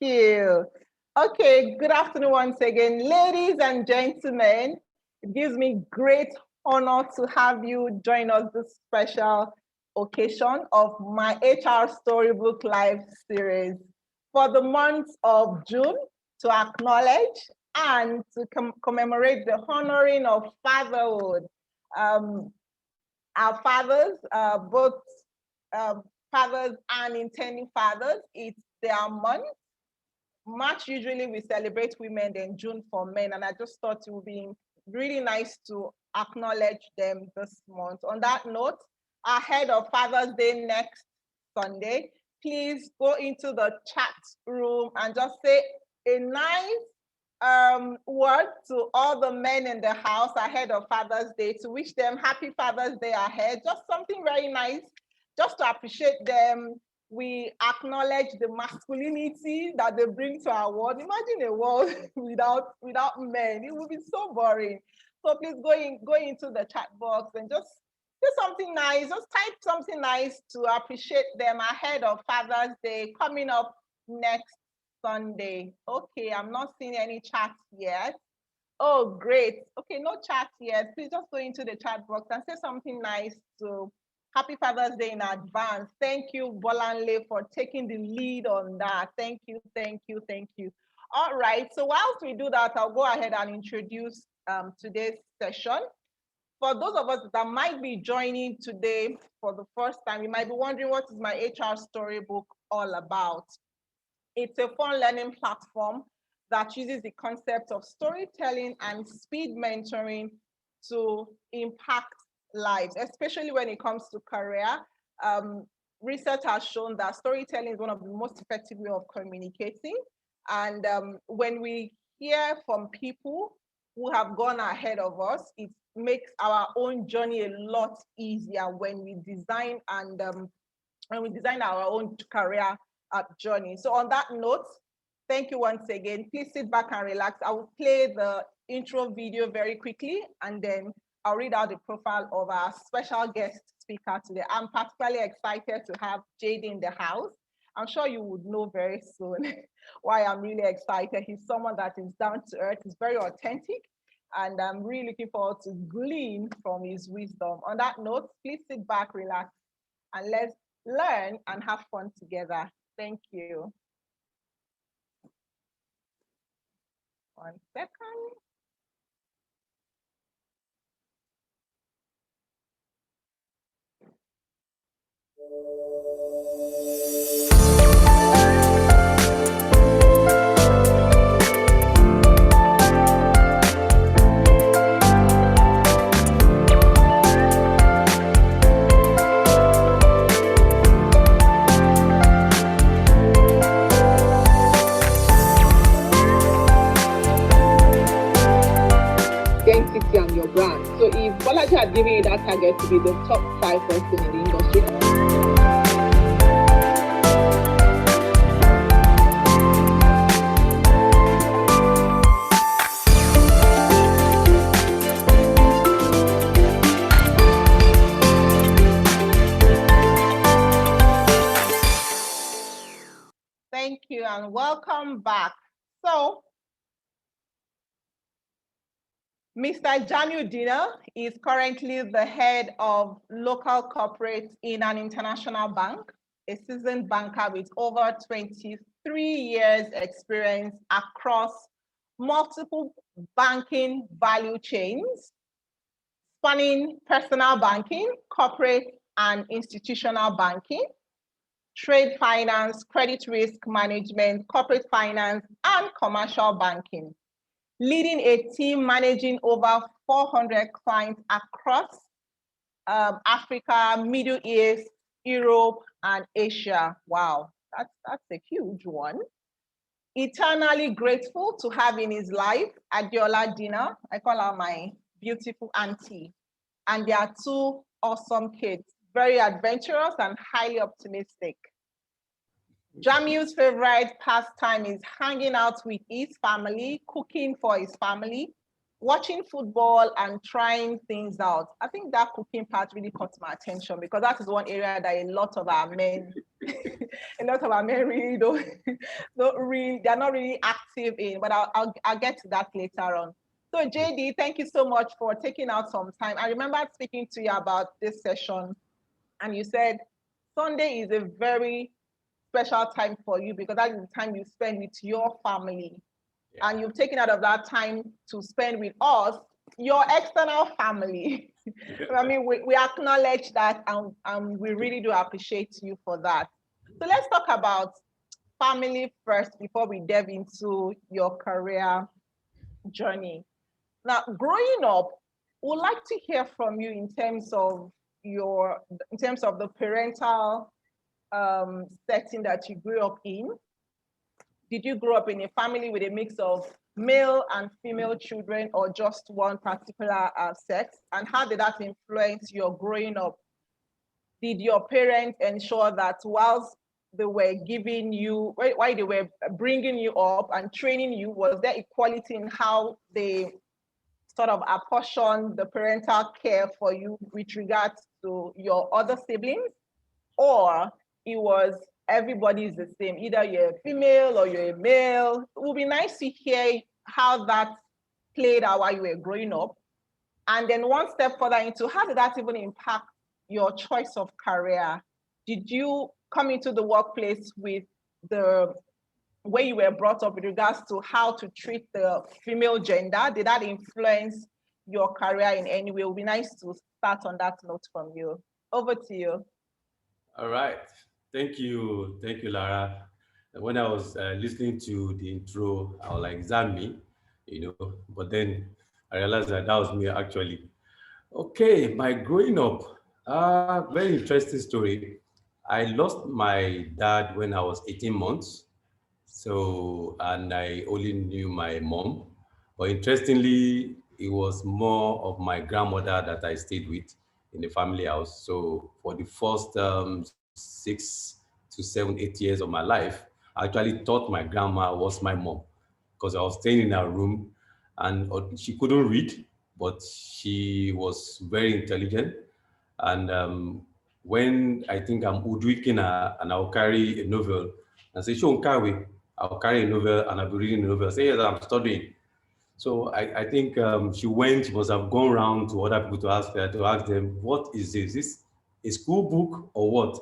you. Okay, good afternoon once again, ladies and gentlemen. It gives me great honor to have you join us this special occasion of my HR Storybook Live Series for the month of June to acknowledge and to commemorate the honoring of fatherhood. Our fathers, both fathers and intending fathers, it's their month. March, usually we celebrate women, then June for men. And I just thought it would be really nice to acknowledge them this month. On that note, ahead of Father's Day next Sunday, please go into the chat room and just say a nice word to all the men in the house ahead of Father's Day to wish them happy Father's Day ahead. Just something very nice, just to appreciate them. We acknowledge the masculinity that they bring to our world. Imagine a world without men. It would be so boring. So please go into the chat box and just do something nice. Just type something nice to appreciate them ahead of Father's Day coming up next Sunday. Okay, I'm not seeing any chats yet. Oh, great. Okay, no chat yet. Please just go into the chat box and say something nice to Happy Father's Day in advance. Thank you, Bolanle, for taking the lead on that. Thank you, thank you, thank you. All right, so whilst we do that, I'll go ahead and introduce today's session. For those of us that might be joining today for the first time, you might be wondering, what is my HR Storybook all about? It's a fun learning platform that uses the concept of storytelling and speed mentoring to impact lives, especially when it comes to career. Research has shown that storytelling is one of the most effective ways of communicating. And when we hear from people who have gone ahead of us, it makes our own journey a lot easier when we design our own career journey. So on that note, thank you once again. Please sit back and relax. I will play the intro video very quickly, and then I'll read out the profile of our special guest speaker today. I'm particularly excited to have Jade in the house. I'm sure you would know very soon why I'm really excited. He's someone that is down to earth, he's very authentic, and I'm really looking forward to glean from his wisdom. On that note, please sit back, relax, and let's learn and have fun together. Thank you. 1 second. Identity and your brand. So if Bolaji had given you that target to be the top 5 person in the industry, thank you and welcome back. So Mr. Jamiu Dina is currently the head of local corporate in an international bank, a seasoned banker with over 23 years experience across multiple banking value chains, spanning personal banking, corporate and institutional banking, trade finance, credit risk management, corporate finance, and commercial banking, leading a team managing over 400 clients across Africa, Middle East, Europe, and Asia. Wow, that's a huge one. Eternally grateful to have in his life Adiola Dina. I call her my beautiful auntie. And they are 2 awesome kids, very adventurous and highly optimistic. Jamiu's favorite pastime is hanging out with his family, cooking for his family, watching football and trying things out. I think that cooking part really caught my attention because that is one area that a lot of our men a lot of our men really they're not really active in, but I'll get to that later on. So JD, thank you so much for taking out some time. I remember speaking to you about this session, and you said Sunday is a very special time for you because that is the time you spend with your family. Yeah. And you've taken out of that time to spend with us, your external family. I mean, we acknowledge that, and we really do appreciate you for that. So let's talk about family first before we delve into your career journey. Now, growing up, we'd like to hear from you in terms of the parental setting that you grew up in. Did you grow up in a family with a mix of male and female children, or just one particular sex? And how did that influence your growing up? Did your parents ensure that whilst they were giving you, while they were bringing you up and training you, was there equality in how they sort of apportioned the parental care for you with regards to your other siblings? Or it was everybody is the same, either you're a female or you're a male? It would be nice to hear how that played out while you were growing up. And then one step further into, how did that even impact your choice of career? Did you come into the workplace with the way you were brought up with regards to how to treat the female gender? Did that influence your career in any way? It would be nice to start on that note from you. Over to you. All right. Thank you, Lara. When I was listening to the intro, I was like, is that me? But then I realized that was me actually. Okay, my growing up, very interesting story. I lost my dad when I was 18 months. So, and I only knew my mom. But interestingly, it was more of my grandmother that I stayed with in the family house. So for the first 6 to 7, 8 years of my life, I actually thought my grandma was my mom because I was staying in her room, and she couldn't read, but she was very intelligent. And when I think I'm woodwicking her and I'll carry a novel and say, "Show carry," I'll carry a novel and I'll be reading the novel. Say, "Yes, I'm studying." So I think she must have gone around to other people to ask them, "What is this? Is this a school book or what?"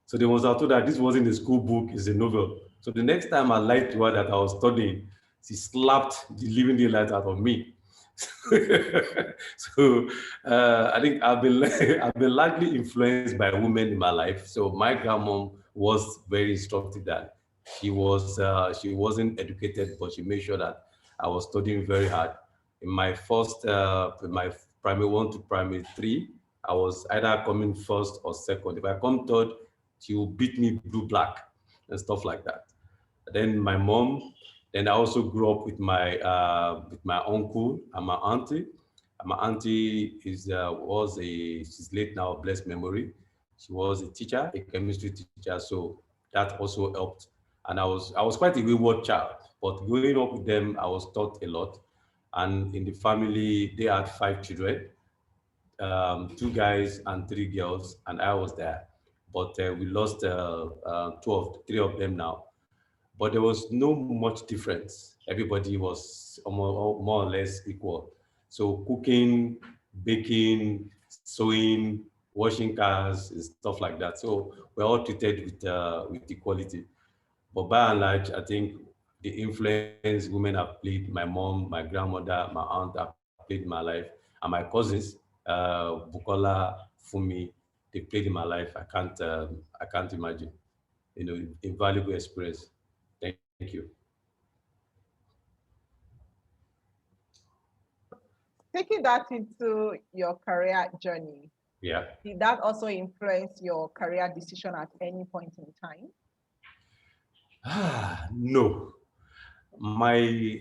So they must have told her this wasn't a school book, it's a novel. So the next time I lied to her that I was studying, she slapped the living daylight out of me. So I think I've been I've been largely influenced by women in my life. So my grandmom was very instructive that she wasn't educated, but she made sure that I was studying very hard. In my primary 1 to primary 3, I was either coming first or second. If I come third, she will beat me blue black and stuff like that. Then my mom. Then I also grew up with my uncle and my auntie. And my auntie she's late now, blessed memory. She was a teacher, a chemistry teacher, so that also helped. And I was quite a wayward child, but growing up with them, I was taught a lot. And in the family, they had 5 children, 2 guys and 3 girls, and I was there. But we lost 3 of them now. But there was no much difference. Everybody was more or less equal. So cooking, baking, sewing, washing cars, and stuff like that. So we're all treated with equality. But by and large, I think the influence women have played, my mom, my grandmother, my aunt have played in my life, and my cousins, Bukola, Fumi, they played in my life. I can't imagine. Invaluable experience. Thank you. Taking that into your career journey, Yeah. did that also influence your career decision at any point in time? No.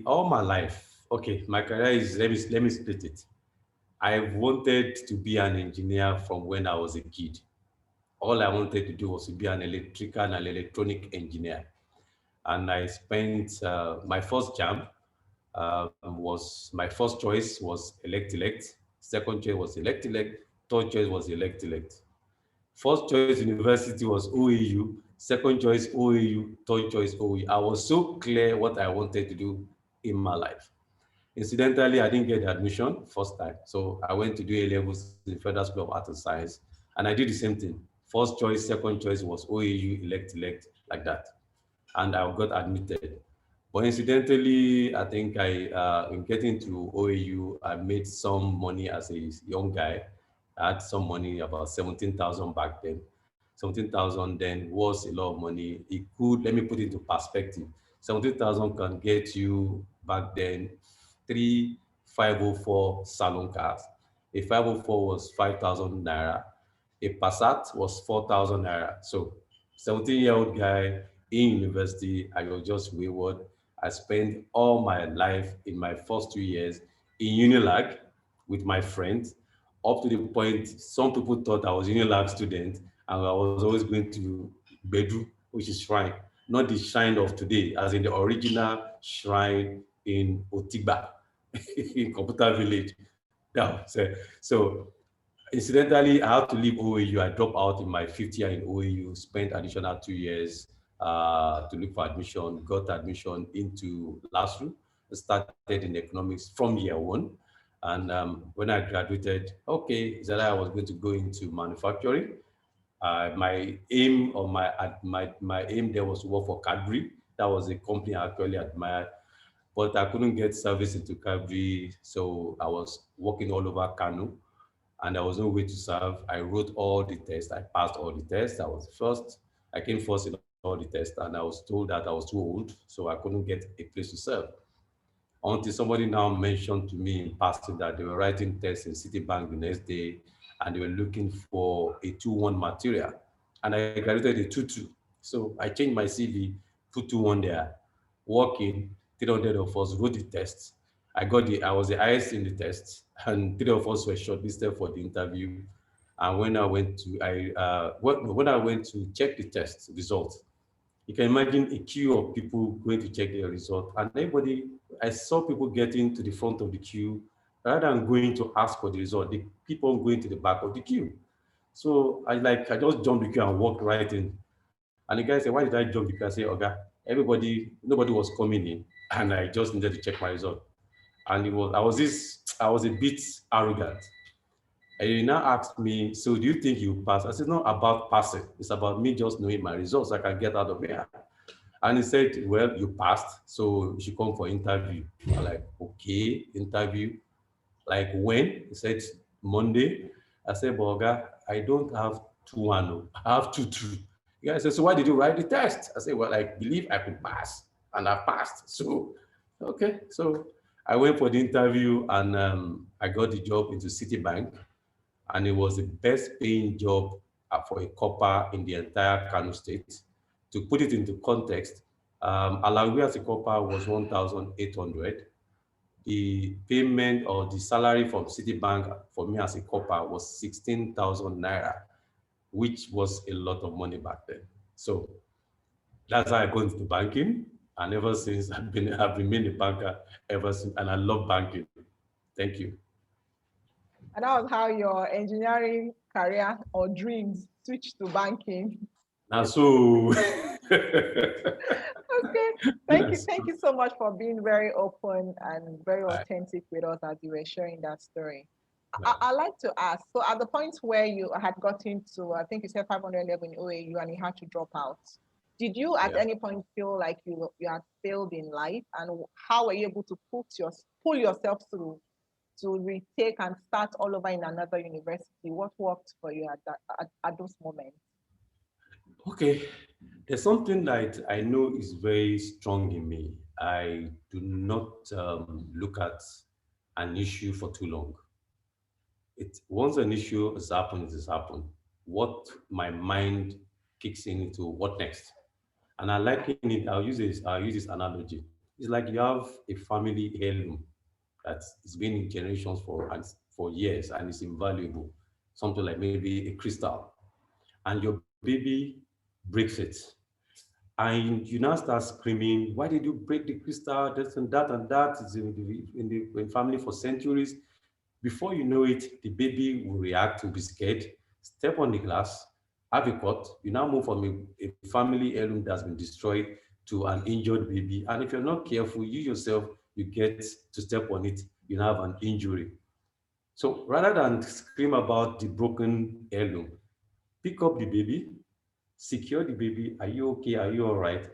All my life, okay, my career is, let me split it. I wanted to be an engineer from when I was a kid. All I wanted to do was to be an electrical and electronic engineer. And I spent my first jam was my first choice was elect. Second choice was elect. Third choice was elect. First choice university was OAU. second choice OAU, third choice OAU. I was so clear what I wanted to do in my life. Incidentally, I didn't get the admission first time. So I went to do A levels in Federal School of Art and Science, and I did the same thing. First choice, second choice was OAU, elect, like that. And I got admitted. But incidentally, I think in getting to OAU, I made some money as a young guy. I had some money, about 17,000 back then. 17,000 then was a lot of money. It could, let me put it into perspective. 17,000 can get you back then 3,504 salon cars. A 504 was 5,000 naira. A Passat was 4,000 naira. So 17-year-old guy in university, I was just wayward. I spent all my life in my first 2 years in Unilag with my friends, up to the point some people thought I was a Unilag student and I was always going to Bedu, which is shrine, not the shrine of today, as in the original shrine in Otigba in Computer Village. Yeah, so incidentally, I had to leave OAU. I dropped out in my fifth year in OAU, spent additional 2 years to look for admission, got admission into LASU, started in economics from year one. And when I graduated, okay, that I was going to go into manufacturing. My aim or my aim there was to work for Cadbury. That was a company I actually admired, but I couldn't get service into Cadbury, so I was working all over Kano and there was no way to serve. I wrote all the tests. I passed all the tests. I was first. I came first in all the tests, and I was told that I was too old, so I couldn't get a place to serve. Until somebody now mentioned to me in passing that they were writing tests in Citibank the next day, and they were looking for a 2-1 material, and I graduated a 2-2. So I changed my CV, put 2-1 there, working. 300 of us wrote the test. I was the highest in the test, and three of us were shortlisted for the interview. And when I went to check the test results, you can imagine a queue of people going to check their result, and I saw people getting to the front of the queue rather than going to ask for the result. They keep on going to the back of the queue. So I just jumped the queue and walked right in. And the guy said, "Why did I jump the queue?" I said, "Okay, nobody was coming in, and I just needed to check my result." And I was a bit arrogant. And he now asked me, "So do you think you pass?" I said, "Not about passing. It's about me just knowing my results so I can get out of here." And he said, "Well, you passed, so you should come for interview." I'm like, "Okay, interview. Like when?" He said, "Monday." I said, "Boga, I don't have 2-1, oh, I have 2-2." The guy said, "So why did you write the test?" I said, "Well, I believe I could pass, and I passed." So, okay. So I went for the interview and I got the job into Citibank, and it was the best paying job for a copper in the entire Kano state. To put it into context, Alangwe as a copper was 1,800. The payment or the salary from Citibank for me as a copper was 16,000 naira, which was a lot of money back then. So that's how I got into banking. And ever since I've remained a banker ever since, and I love banking. Thank you. And that was how your engineering career or dreams switched to banking. Now, so Okay. Thank you so much for being very open and very Right, authentic with us as you were sharing that story. right. I like to ask, so at the point where you had gotten to, I think you said 500 level in OAU and you had to drop out, did you at Yeah. any point feel like you had failed in life? And how were you able to pull yourself through to retake and start all over in another university? What worked for you at those moments? Okay. There's something that I know is very strong in me. I do not look at an issue for too long. Once an issue has happened, it has happened. What my mind kicks in into what next? And I liken it, I'll use this analogy. It's like you have a family heirloom that's been in generations for years and it's invaluable. Something like maybe a crystal. And your baby breaks it. And you now start screaming, "Why did you break the crystal? This and that and that." It's in family for centuries. Before you know it, the baby will react, will be scared, step on the glass, have a cut, you now move from a family heirloom that's been destroyed to an injured baby. And if you're not careful, you yourself, you get to step on it, you now have an injury. So rather than scream about the broken heirloom, pick up the baby, secure the baby. Are you okay? Are you all right?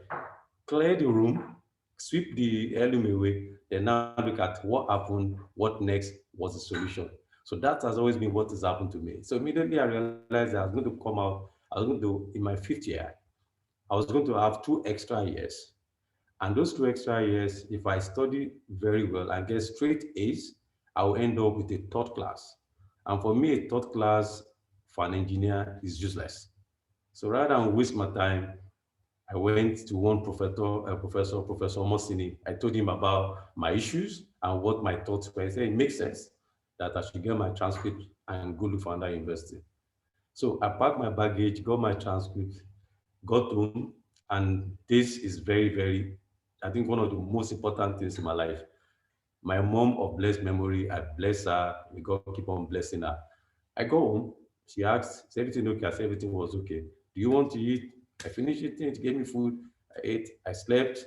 Clear the room, sweep the heirloom away, then now look at what happened, what next was the solution. So that has always been what has happened to me. So immediately I realized that I was going to come out, I was going to, in my fifth year, I was going to have 2 extra years. And those 2 extra years, if I study very well and get straight A's, I will end up with a third class. And for me, a third class for an engineer is useless. So rather than waste my time, I went to one Professor Mosini. I told him about my issues and what my thoughts were. He said it makes sense that I should get my transcript and go look for another university. So I packed my baggage, got my transcript, got home, and this is very, very, I think one of the most important things in my life. My mom of blessed memory, I bless her. May God keep on blessing her. I go home. She asked, "Is everything okay?" I said everything was okay. Do you want to eat? I finished eating. She gave me food. I ate. I slept.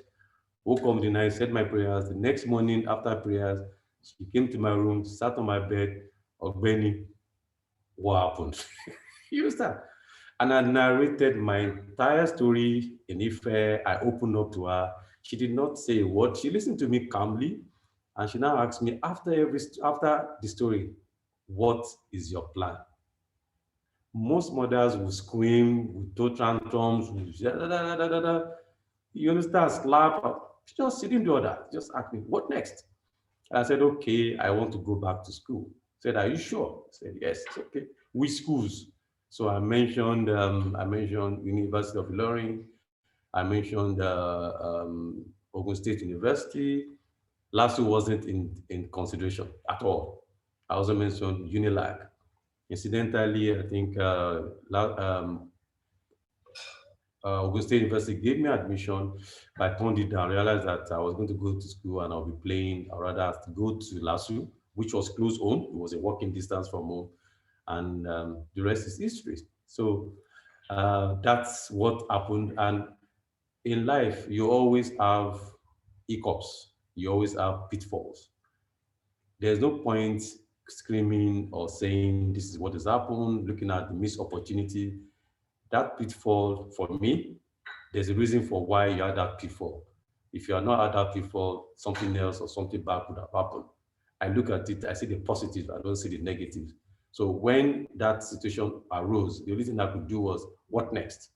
Woke up in the night, said my prayers. The next morning after prayers, she came to my room, sat on my bed. Ogbeni, what happened? You understand? And I narrated my entire story in Ife. I opened up to her. She did not say a word. She listened to me calmly, and she now asked me after the story, "What is your plan?" Most mothers will scream, will throw tantrums, will da, da, da, da, da, da. You understand? Slap. She just she didn't do all that. Just asked me, "What next?" And I said, "Okay, I want to go back to school." Said, "Are you sure?" I said, "Yes." It's okay. Which schools? So I mentioned University of Ilorin. I mentioned Ogun State University. LASU wasn't in consideration at all. I also mentioned Unilag. Incidentally, I think Ogun State University gave me admission, but I turned it down. Realized that I was going to go to school and I'll be playing. I'd rather have to go to LASU, which was close home. It was a walking distance from home, and the rest is history. So that's what happened. And in life, you always have hiccups. You always have pitfalls. There's no point screaming or saying this is what has happened, looking at the missed opportunity. That pitfall for me, there's a reason for why you had that pitfall. If you are not at that pitfall, something else or something bad could have happened. I look at it, I see the positive, I don't see the negative. So when that situation arose, the only thing I could do was, what next?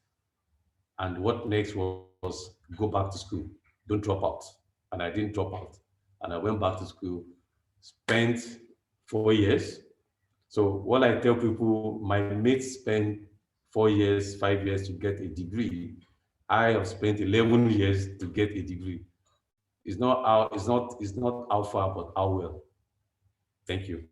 And what next was, go back to school, don't drop out. And I didn't drop out. And I went back to school, spent 4 years. So what I tell people, my mates spent 4 years, 5 years to get a degree. I have spent 11 years to get a degree. It's not how far, but how well. Thank you.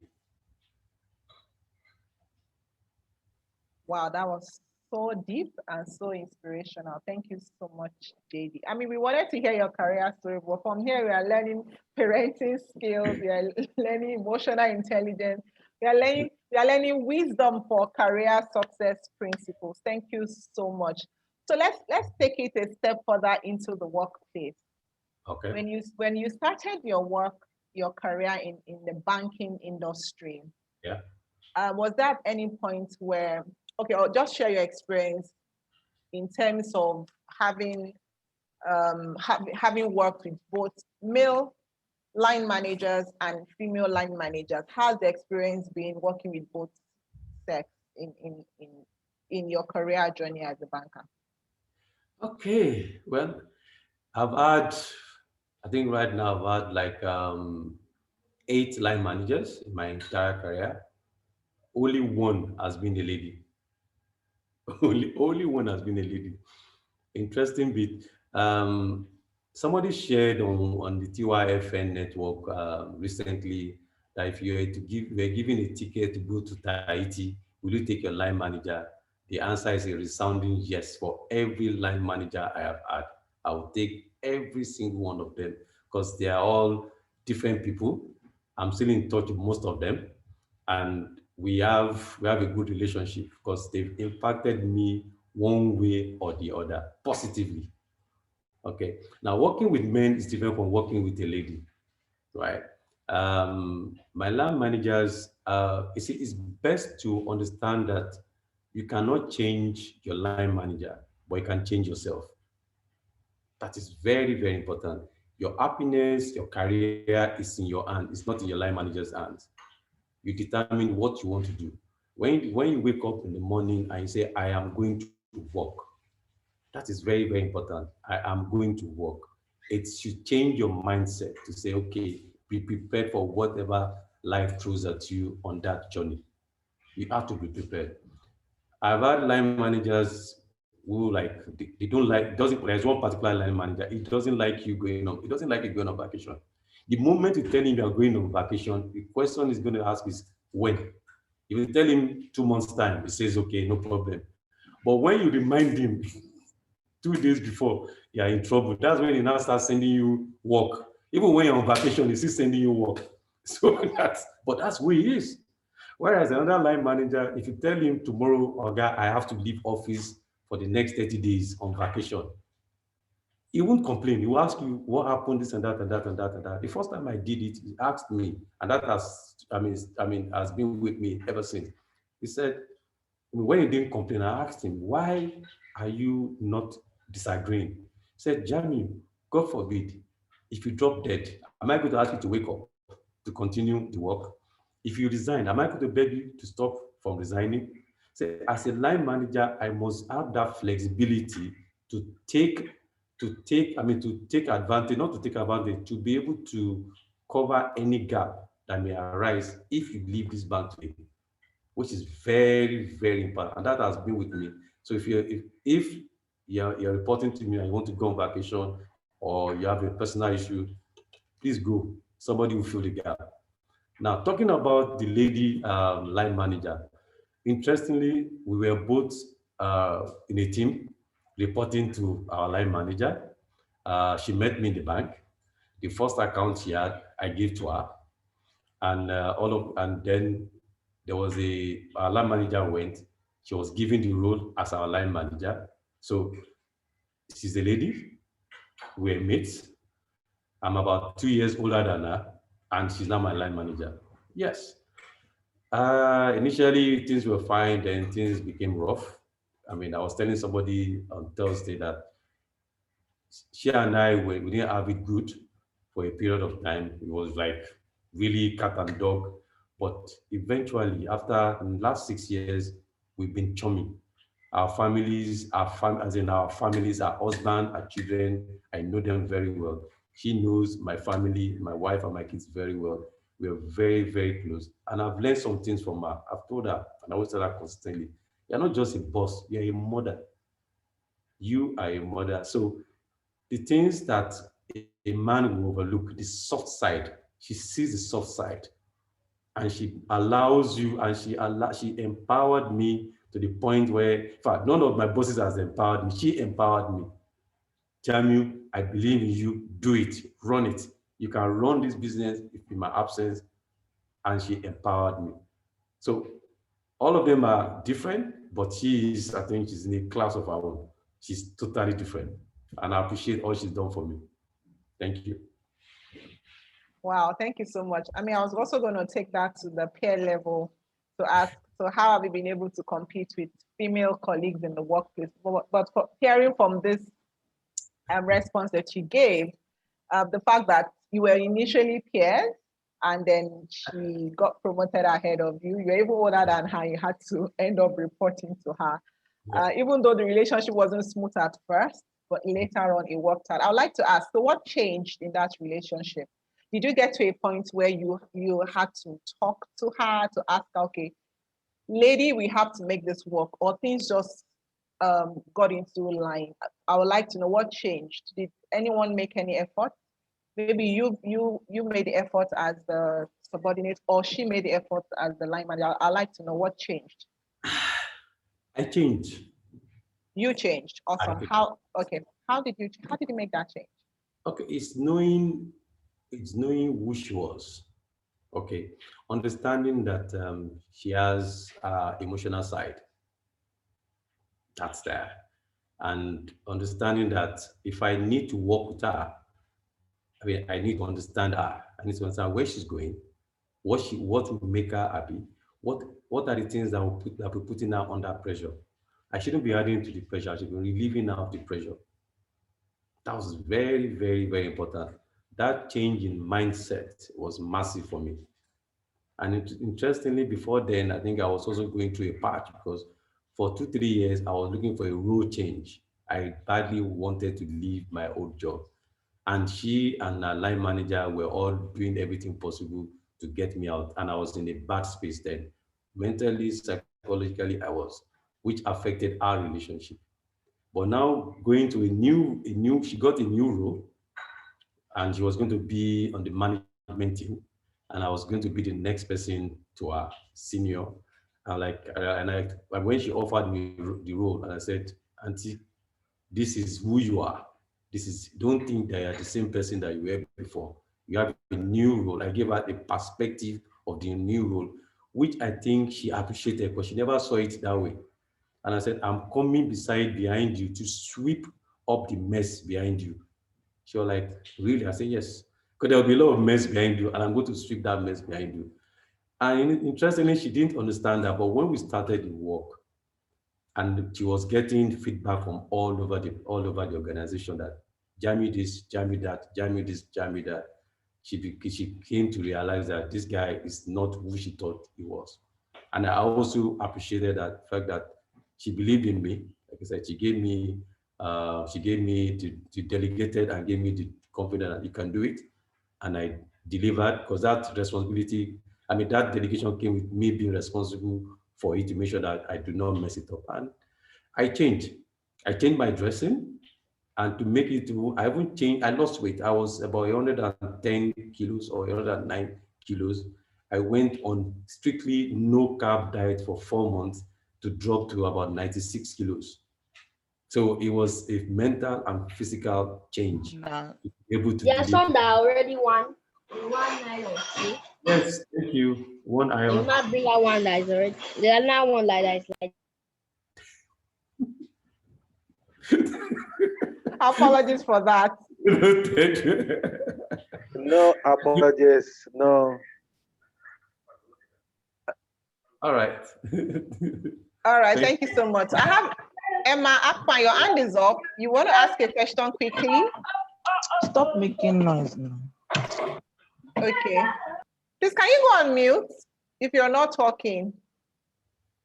Wow, that was so deep and so inspirational. Thank you so much, JD. I mean, we wanted to hear your career story, but from here we are learning parenting skills, we are learning emotional intelligence, we are learning wisdom for career success principles. Thank you so much. So let's take it a step further into the workplace. Okay. When you started your career in the banking industry, Yeah. was there at any point where, okay, or just share your experience in terms of having worked with both male line managers and female line managers? How's the experience been working with both sex in your career journey as a banker? Okay. Well, I've had, I think right now I've had like 8 line managers in my entire career. Only one has been a lady. Only one has been a lady. Interesting bit. Um, Somebody shared on the TYFN network recently that if you were given a ticket to go to Tahiti, will you take your line manager? The answer is a resounding yes for every line manager I have had. I will take every single one of them because they are all different people. I'm still in touch with most of them, and we have a good relationship because they've impacted me one way or the other positively. Okay. Now working with men is different from working with a lady, right? My line managers, it's best to understand that you cannot change your line manager, but you can change yourself. That is very, very important. Your happiness, your career is in your hand. It's not in your line manager's hands. You determine what you want to do. When you wake up in the morning and you say, I am going to work, that is very, very important. I am going to work. It should change your mindset to say, okay, be prepared for whatever life throws at you on that journey. You have to be prepared. I've had line managers who they don't like doesn't there's one particular line manager, he doesn't like you going on, he doesn't like you going on vacation. The moment you tell him you are going on vacation, the question he's going to ask is when. If you tell him 2 months time, he says okay, no problem. But when you remind him 2 days before, you are in trouble. That's when he now starts sending you work. Even when you're on vacation, he's still sending you work. So that's who he is. Whereas another line manager, if you tell him tomorrow, oh guy, I have to leave office for the next 30 days on vacation, he won't complain. He will ask you what happened, this and that and that and that and that. The first time I did it, he asked me, and that has been with me ever since. He said, when he didn't complain, I asked him, why are you not disagreeing? He said, Jamiu, God forbid, if you drop dead, am I going to ask you to wake up to continue the work? If you resign, am I going to beg you to stop from resigning? So as a line manager, I must have that flexibility to take advantage, not to take advantage, to be able to cover any gap that may arise if you leave this bank today, which is very, very important. And that has been with me. So if you're reporting to me and you want to go on vacation or you have a personal issue, please go. Somebody will fill the gap. Now, talking about the lady line manager, interestingly, we were both in a team reporting to our line manager. She met me in the bank. The first account she had, I gave to her, and then there was our line manager went. She was given the role as our line manager. So she's a lady. We're mates. I'm about 2 years older than her, and she's now my line manager. Yes. Initially, things were fine, then things became rough. I mean, I was telling somebody on Thursday that she and we didn't have it good for a period of time. It was like really cat and dog. But eventually, after the last 6 years, we've been chumming. Our families, our families, our husband, our children, I know them very well. She knows my family, my wife, and my kids very well. We are very, very close. And I've learned some things from her. I've told her, and I always tell her constantly, you're not just a boss, you're a mother. You are a mother. So the things that a man will overlook, the soft side, she sees the soft side, and she allows you, and she empowered me to the point where, in fact, none of my bosses has empowered me. She empowered me. Jamiu, I believe in you. Do it. Run it. You can run this business in my absence. And she empowered me. So all of them are different, but I think she's in a class of her own. She's totally different. And I appreciate all she's done for me. Thank you. Wow, thank you so much. I mean, I was also going to take that to the peer level to ask, so how have you been able to compete with female colleagues in the workplace? But for hearing from this response that you gave, the fact that you were initially peers and then she got promoted ahead of you, you were even older than her, you had to end up reporting to her. Yeah. Even though the relationship wasn't smooth at first, but later on it worked out. I would like to ask, so what changed in that relationship? Did you get to a point where you had to talk to her to ask her, okay, lady, we have to make this work, or things just got into line? I would like to know what changed. Did anyone make any effort? Maybe you made the effort as the subordinate, or she made the effort as the line manager. I'd like to know what changed. I changed. You changed. Awesome. How did you make that change? Okay, it's knowing who she was. Okay, understanding that she has emotional side, that's there, and understanding that if I need to work with her, I mean, I need to understand her. I need to understand where she's going, what will make her happy, what are the things that will be putting her under pressure. I shouldn't be adding to the pressure. I should be relieving her of the pressure. That was very, very, very important. That change in mindset was massive for me. And interestingly, before then, I think I was also going through a patch because for 2, 3 years, I was looking for a role change. I badly wanted to leave my old job. And she and her line manager were all doing everything possible to get me out. And I was in a bad space then. Mentally, psychologically, I was, which affected our relationship. But now going to she got a new role and she was going to be on the management team, and I was going to be the next person to her senior. And when she offered me the role, and I said, "Auntie, this is who you are. Don't think that you're the same person that you were before. You have a new role." I gave her a perspective of the new role, which I think she appreciated because she never saw it that way. And I said, "I'm coming behind you to sweep up the mess behind you." She was like, "Really?" I said, "Yes. Because there will be a lot of mess behind you, and I'm going to sweep that mess behind you." And interestingly, she didn't understand that. But when we started the work, and she was getting feedback from all over the organization that Jamiu this, Jamiu that, Jamiu this, Jamiu that. She came to realize that this guy is not who she thought he was. And I also appreciated that fact that she believed in me. Like I said, she delegated and gave me the confidence that you can do it. And I delivered because that responsibility, I mean, that delegation came with me being responsible for it to make sure that I do not mess it up. And I changed. I changed my dressing, and to make it to, I haven't changed. I lost weight. I was about 110 kilos or 109 kilos. I went on strictly no carb diet for 4 months to drop to about 96 kilos. So it was a mental and physical change Nah. to be able to There are deliver. some that are already one nylon too. Yes, thank you. One You iron. might bring out one that is already. There are now one like that is like. Apologies for that. Thank you. No apologies. No. All right. All right, thank you so much. I have Emma Akpan, your hand is up. You want to ask a question quickly? Stop making noise now. Okay. Please, can you go on mute if you're not talking?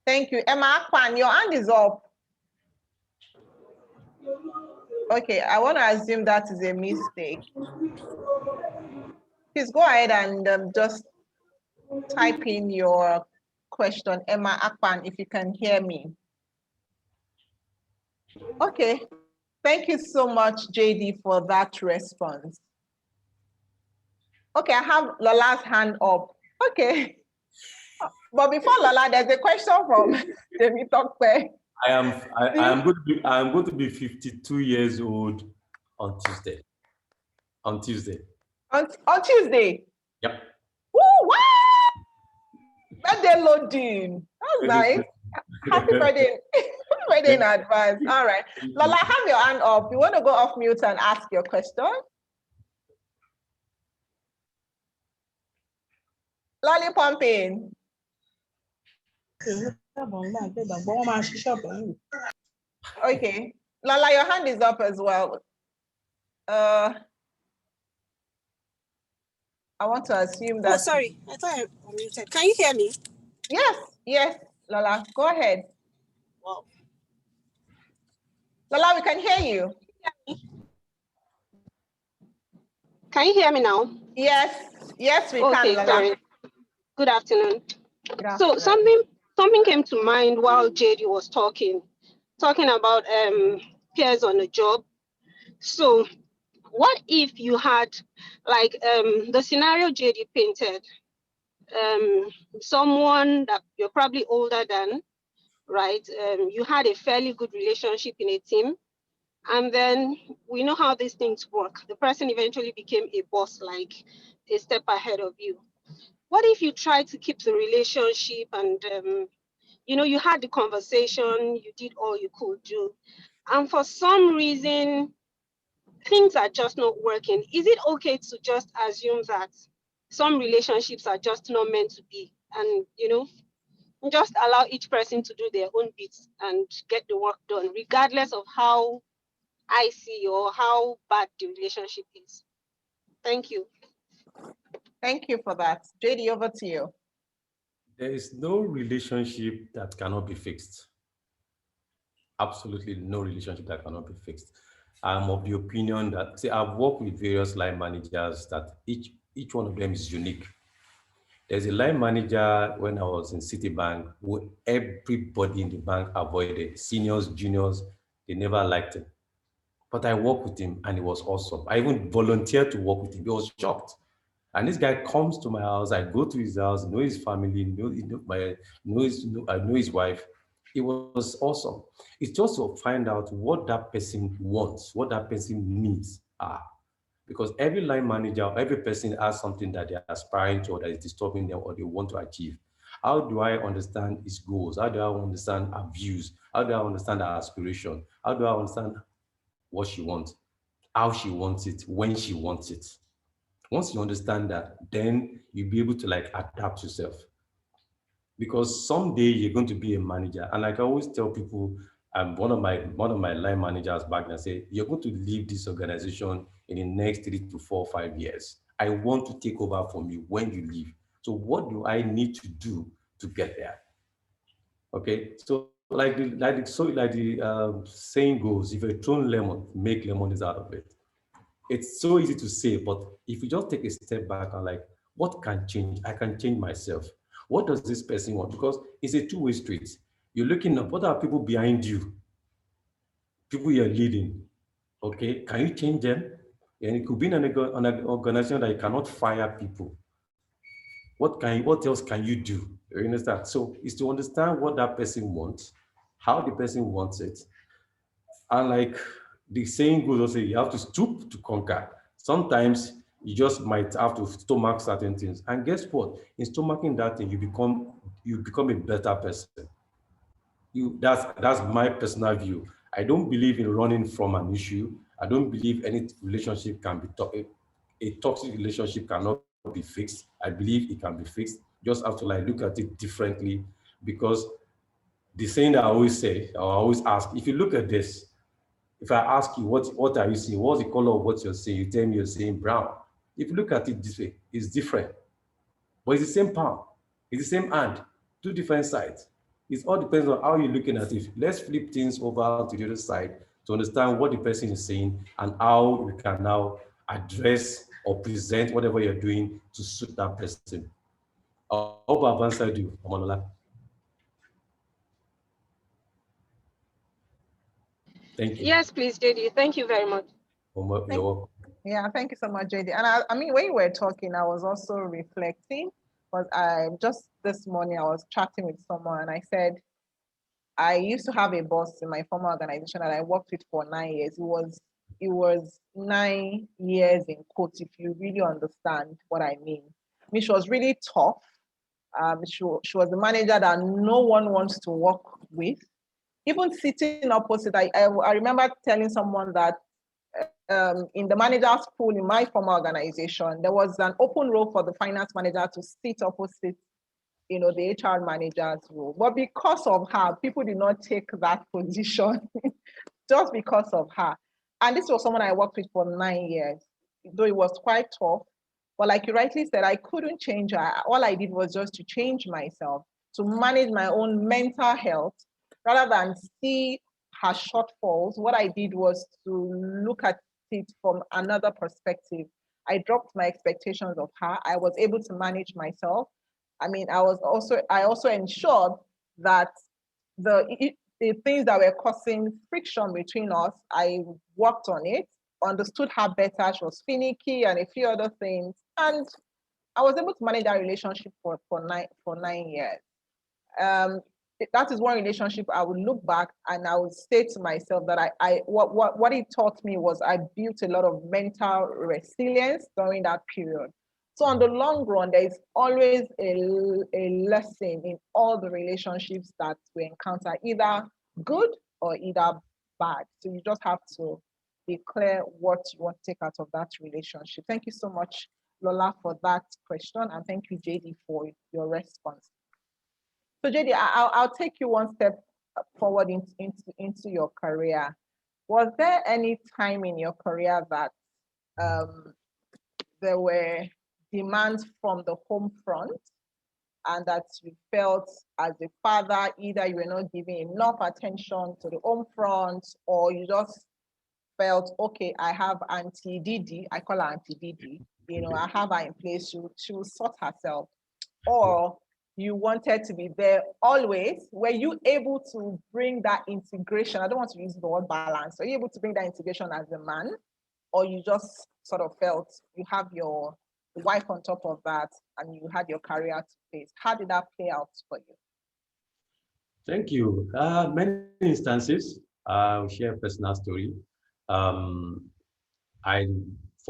Thank you. Emma Akpan, your hand is up. Okay, I want to assume that is a mistake. Please go ahead and just type in your question, Emma Akpan, if you can hear me. Okay, thank you so much, JD, for that response. Okay, I have Lola's hand up. Okay. But before Lola, there's a question from Demi Tokpe. I'm going to be 52 years old on Tuesday. On Tuesday. On Tuesday? Yep. Woo, what? Birthday loading. That's nice. Happy birthday. Happy birthday in advance. All right. Lola, have your hand up. You want to go off mute and ask your question? Lolly pumping. Okay. Lola, your hand is up as well. I want to assume that. Oh, sorry. I thought I unmuted. Can you hear me? Yes, Lola, go ahead. Wow. Lola, we can hear you. Can you hear me now? Yes, we can, Lola. Sorry. Good afternoon. Good afternoon. So something came to mind while JD was talking about peers on a job. So what if you had like the scenario JD painted, someone that you're probably older than, right? You had a fairly good relationship in a team, and then we know how these things work. The person eventually became a boss, like a step ahead of you. what if you try to keep the relationship and you had the conversation, you did all you could do, and for some reason things are just not working? Is it okay to just assume that some relationships are just not meant to be, and just allow each person to do their own bits and get the work done, regardless of how icy or how bad the relationship is? Thank you. Thank you for that. JD, over to you. There is no relationship that cannot be fixed. Absolutely no relationship that cannot be fixed. I'm of the opinion that, see, I've worked with various line managers that each one of them is unique. There's a line manager when I was in Citibank who everybody in the bank avoided, seniors, juniors, they never liked him. But I worked with him and it was awesome. I even volunteered to work with him. He was shocked. And this guy comes to my house. I go to his house, know his family, I know his wife. It was awesome. It's just to find out what that person wants, what that person needs are. Because every line manager, every person has something that they're aspiring to or that is disturbing them or they want to achieve. How do I understand his goals? How do I understand her views? How do I understand her aspiration? How do I understand what she wants, how she wants it, when she wants it? Once you understand that, then you'll be able to like adapt yourself. Because someday you're going to be a manager. And like I always tell people, one of my line managers back then say, you're going to leave this organization in the next 3 to 4 or 5 years. I want to take over from you when you leave. So what do I need to do to get there? Okay. So like the saying goes, if you're thrown lemon, make lemonade out of it. It's so easy to say, but if you just take a step back and like, what can change? I can change myself. What does this person want? Because it's a two-way street. You're looking at what are people behind you, people you're leading. Okay, can you change them? And it could be in an organization that you cannot fire people. What else can you do? You understand? So it's to understand what that person wants, how the person wants it, and like the saying goes also, you have to stoop to conquer. Sometimes you just might have to stomach certain things. And guess what? In stomaching that thing, you become a better person. That's my personal view. I don't believe in running from an issue. I don't believe any relationship can be a toxic relationship cannot be fixed. I believe it can be fixed. Just have to like look at it differently because the saying that I always say, or I always ask, if you look at this, if I ask you what are you seeing, what's the color of what you're seeing, you tell me you're seeing brown. If you look at it this way, it's different, but it's the same palm, it's the same hand, two different sides. It all depends on how you're looking at it. Let's flip things over to the other side to understand what the person is saying and how we can now address or present whatever you're doing to suit that person. I hope I've answered you, Omanola. Thank you. Yes, please, JD. Thank you very much. You're welcome. Yeah, thank you so much, JD. And I mean, when you were talking, I was also reflecting, but just this morning I was chatting with someone and I said, I used to have a boss in my former organization that I worked with for 9 years. It was 9 years in quotes, if you really understand what I mean. I mean, she was really tough. She was the manager that no one wants to work with. Even sitting opposite, I remember telling someone that in the manager's pool in my former organization, there was an open role for the finance manager to sit opposite, the HR manager's role. But because of her, people did not take that position just because of her. And this was someone I worked with for 9 years, though it was quite tough. But like you rightly said, I couldn't change her. All I did was just to change myself, to manage my own mental health, rather than see her shortfalls. What I did was to look at it from another perspective. I dropped my expectations of her. I was able to manage myself. I mean, I also ensured that the things that were causing friction between us, I worked on it, understood her better. She was finicky and a few other things. And I was able to manage that relationship for 9 years. That is one relationship I would look back and I would say to myself that what it taught me was I built a lot of mental resilience during that period. So on the long run, there is always a lesson in all the relationships that we encounter, either good or either bad. So you just have to be clear what you want to take out of that relationship. Thank you so much, Lola, for that question. And thank you, JD, for your response. So JD, I'll take you one step forward into your career. Was there any time in your career that there were demands from the home front and that you felt as a father, either you were not giving enough attention to the home front, or you just felt, okay, I have Auntie Didi, I call her Auntie Didi, I have her in place, she will sort herself, or you wanted to be there always? Were you able to bring that integration? I don't want to use the word balance. Are you able to bring that integration as a man, or you just sort of felt you have your wife on top of that and you had your career to face? How did that play out for you? Thank you. Many instances. I'll share a personal story. For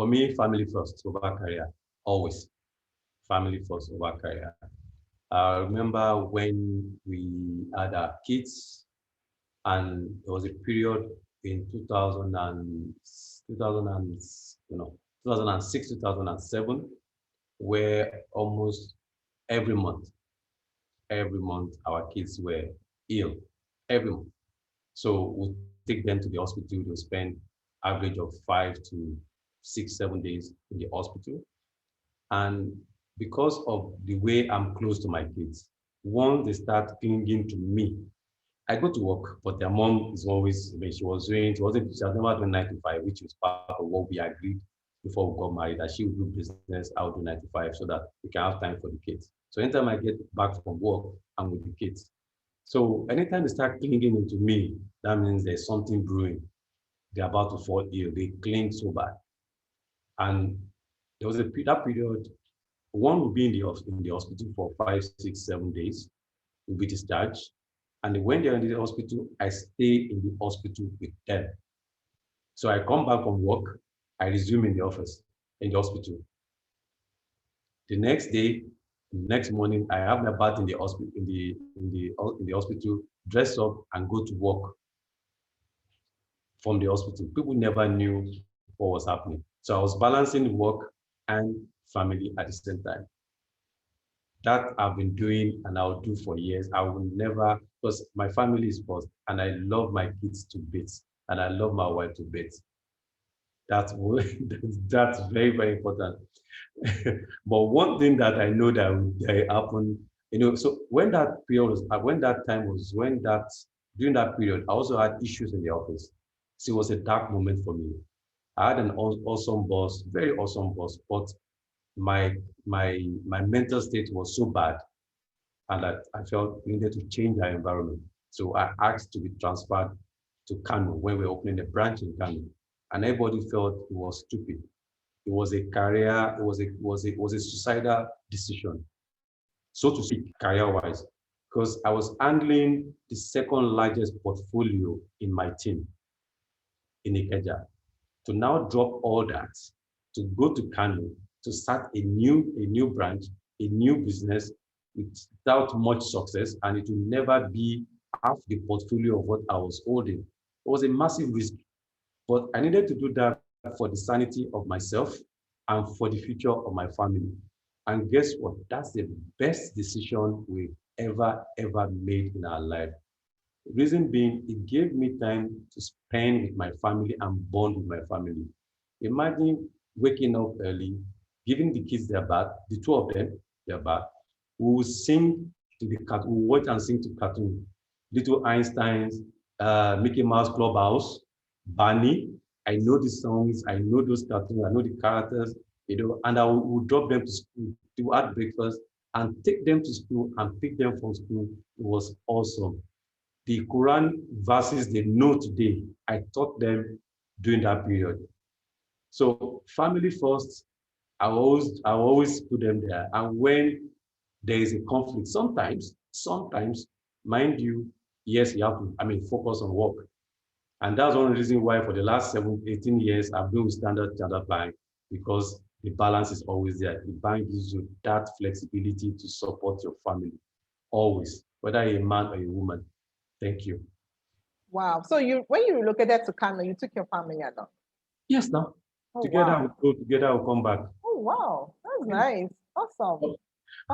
me, family first over career, always. Family first over career. I remember when we had our kids, and there was a period in 2006, 2007, where almost every month, our kids were ill, every month. So we take them to the hospital. They'll spend average of 5 to 6, 7 days in the hospital. And because of the way I'm close to my kids, once they start clinging to me, I go to work, but their mom is always, she has never done 9 to 5, which is part of what we agreed before we got married, that she would do business, I would do 9 to 5, so that we can have time for the kids. So anytime I get back from work, I'm with the kids. So anytime they start clinging into me, that means there's something brewing. They're about to fall ill. They cling so bad. And there was that period, one would be in the hospital for 5, 6, 7 days, will be discharged. And when they're in the hospital, I stay in the hospital with them. So I come back from work, I resume in the office, in the hospital. The next day, next morning, I have my bath in the hospital, in the hospital, dress up and go to work from the hospital. People never knew what was happening. So I was balancing work and family at the same time. That I've been doing and I'll do for years. I will never, because my family is first, and I love my kids to bits, and I love my wife to bits. That's very, very important. But one thing that I know that happened, so when that period was, during that period, I also had issues in the office. So it was a dark moment for me. I had an awesome boss, very awesome boss, but my mental state was so bad, and that I felt we needed to change our environment. So I asked to be transferred to Kano when we were opening a branch in Kano, and everybody felt it was stupid. It was a career, it was a suicidal decision, so to speak, career-wise, because I was handling the second largest portfolio in my team in Ikeja. To now drop all that, to go to Kano, to start a new branch, a new business without much success, and it will never be half the portfolio of what I was holding. It was a massive risk, but I needed to do that for the sanity of myself and for the future of my family. And guess what? That's the best decision we've ever made in our life. Reason being, it gave me time to spend with my family and bond with my family. Imagine waking up early, giving the kids their bath, the two of them, their bath. We will sing to the cartoon, we watch and sing to cartoon. Little Einstein's, Mickey Mouse Clubhouse, Barney. I know the songs, I know those cartoons, I know the characters, and I will drop them to school, to have breakfast, and take them to school and pick them from school. It was awesome. The Quran verses they know today, I taught them during that period. So family first, I always put them there. And when there is a conflict, sometimes, mind you, yes, you have to, focus on work. And that's one reason why for the last 18 years, I've been with Standard Chartered Bank, because the balance is always there. The bank gives you that flexibility to support your family, always, whether you're a man or a woman. Thank you. Wow. So when you relocated to Kano, you took your family along? Yes, now. Oh, Together wow. we go, together we come back. Oh, wow. That's nice. Awesome.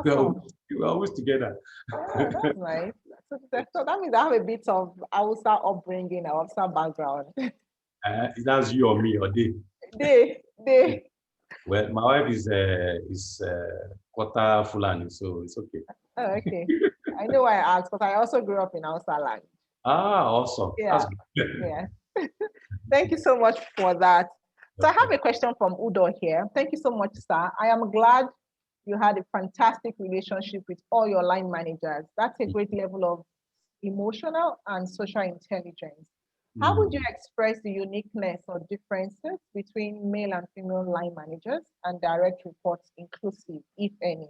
We are, Awesome. we are always together. Yeah, that's nice. So that means I have a bit of Hausa upbringing, Hausa background. That's you or me or they. They. Well, my wife is quarter Fulani, so it's okay. Oh, okay. I know why I asked, because I also grew up in Hausa land. Ah, awesome. Yeah. That's good. Yeah. Thank you so much for that. So I have a question from Udo here. Thank you so much, sir. I am glad you had a fantastic relationship with all your line managers. That's a great level of emotional and social intelligence. How would you express the uniqueness or differences between male and female line managers and direct reports inclusive, if any?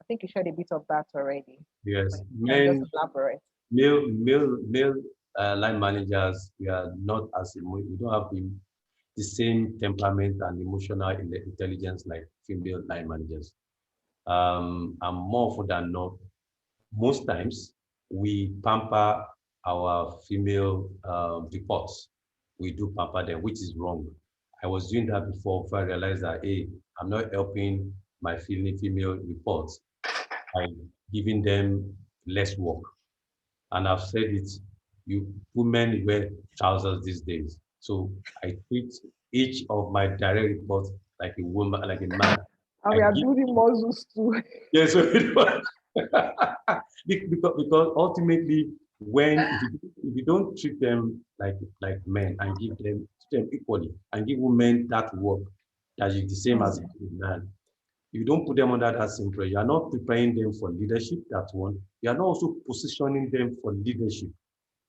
I think you shared a bit of that already. Yes, Just elaborate. male line managers, we are not as we don't have the same temperament and emotional intelligence like female line managers. And more often than not, most times we pamper our female reports. We do pamper them, which is wrong. I was doing that before I realized that, hey, I'm not helping my female reports by giving them less work. And I've said it, you women wear trousers these days. So I treat each of my direct reports like a woman, like a man. And we are building muscles too. Yes, because ultimately, if you don't treat them like men and treat them equally and give women that work that is the same as a man, you don't put them under that same pressure. You are not preparing them for leadership. That's one. You are not also positioning them for leadership.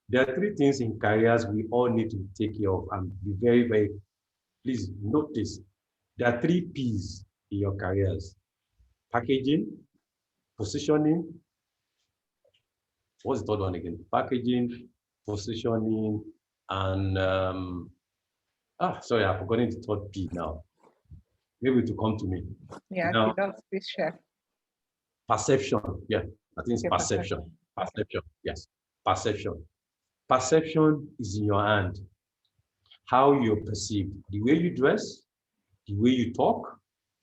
There are three things in careers we all need to take care of and be very, very. Please notice there are 3 P's in your careers: packaging, positioning. What's the third one again? Packaging, positioning, and sorry, I've forgotten the third P now. Maybe to come to me. Yeah, now, she does, please share. Perception. Yeah, I think it's Okay, perception. Perception. Yes, perception. Perception is in your hand. How you're perceived, the way you dress, the way you talk,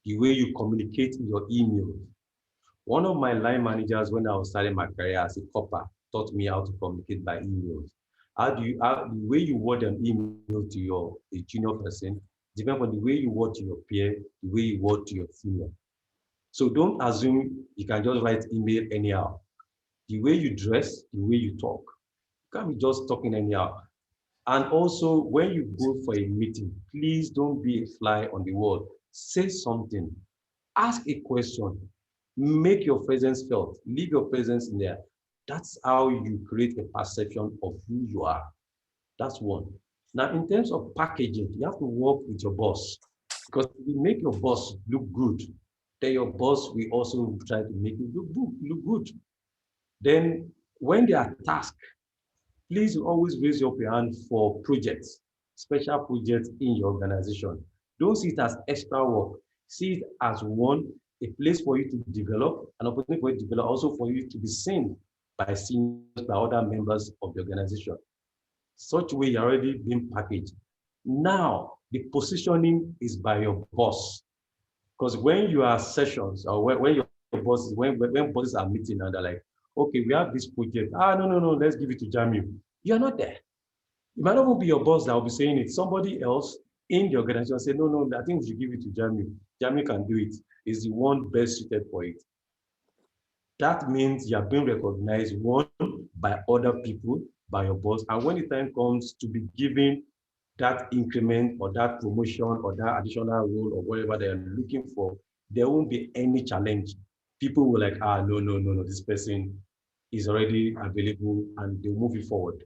the way you communicate in your email. One of my line managers, when I was starting my career as a copper, taught me how to communicate by emails. The way you word an email to a junior person depends on the way you word to your peer, the way you word to your senior. So don't assume you can just write email anyhow. The way you dress, the way you talk. You can't be just talking anyhow. And also, when you go for a meeting, please don't be a fly on the wall. Say something. Ask a question. Make your presence felt. Leave your presence in there. That's how you create a perception of who you are. That's one. Now, in terms of packaging, you have to work with your boss. Because if you make your boss look good, then your boss will also try to make you look good. Then, when they are tasked, please always raise up your hand for projects, special projects in your organization. Don't see it as extra work. See it as one, a place for you to develop, an opportunity for you to develop, also for you to be seen by seniors, by other members of the organization. Such way you're already being packaged. Now, the positioning is by your boss. Because when you are sessions or when your bosses, when bosses are meeting and they're like, okay, we have this project. No, let's give it to Jamiu. You're not there. It might not even be your boss that will be saying it. Somebody else in the organization say, no, I think we should give it to Jamiu. Jamiu can do it. He's the one best suited for it. That means you are being recognized, one, by other people, by your boss. And when the time comes to be given that increment or that promotion or that additional role or whatever they're looking for, there won't be any challenge. People will like, no, this person is already available and they'll move it forward.